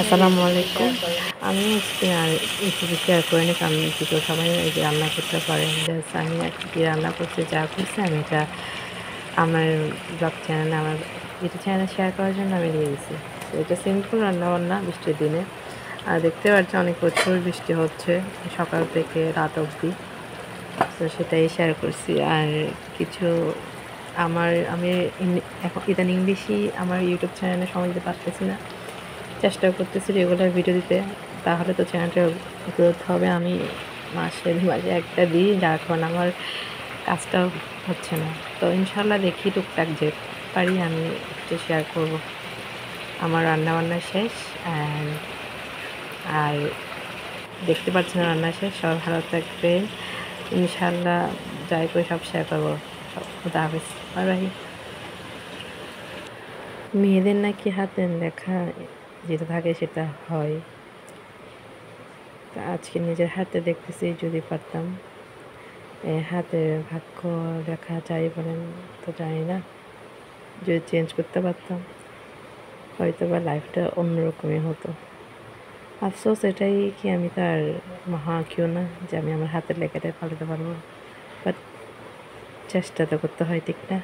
আসসালামু আলাইকুম। আমি আজকে রেসিপি শেয়ার করে নিই কারণ কি তো সবাই এই যে রান্না করতে পারেন। জাস্ট আমি আজকে কি রান্না করছি, যা করছি আমি এটা আমার ব্লগ চ্যানেলে আমার ইউটিউব চ্যানেলে শেয়ার করার জন্য আমি দিয়ে দিছি। তো এটা সিম্পল রান্নাবান্না বৃষ্টির দিনে। আর দেখতে পাচ্ছেন অনেক প্রচুর বৃষ্টি হচ্ছে সকাল থেকে রাত অবধি। তো সেটাই শেয়ার করছি। আর কিছু আমি এখন ইদানিং বেশি আমার ইউটিউব চ্যানেলে সময় দিতে পারতেছি না। চেষ্টা করতেছি রেগুলার ভিডিও দিতে, তাহলে তো চ্যানেলটা গ্রোথ হবে। আমি মাসে ২ মাসে একটা দিই, যার কারণে আমার কাজটা হচ্ছে না। তো ইনশাল্লাহ দেখি টুকটাক যে পারি আমি একটু শেয়ার করব। আমার রান্নাবান্না শেষ অ্যান্ড আর দেখতে পাচ্ছেন রান্না শেষ। সবাই ভালো থাকবেন ইনশাল্লাহ, যাই করে সব শেয়ার করবো। খুদা হাফেজ, বাই বাই। মেয়েদের নাকি হাতের লেখা যেটা থাকে সেটা হয়। আজকে নিজের হাতে দেখতেছি, যদি পারতাম হাতের ভাগ্য লেখা যাই বলেন তো জানি না, যদি চেঞ্জ করতে পারতাম হয়তো বা লাইফটা অন্যরকমই হতো। আফসোস এটাই কি আমি তার মহা কেউ না যে আমি আমার হাতের লেখাটাই পাল্টাতে পারবো, বাট চেষ্টা তো করতে হয়, ঠিক না?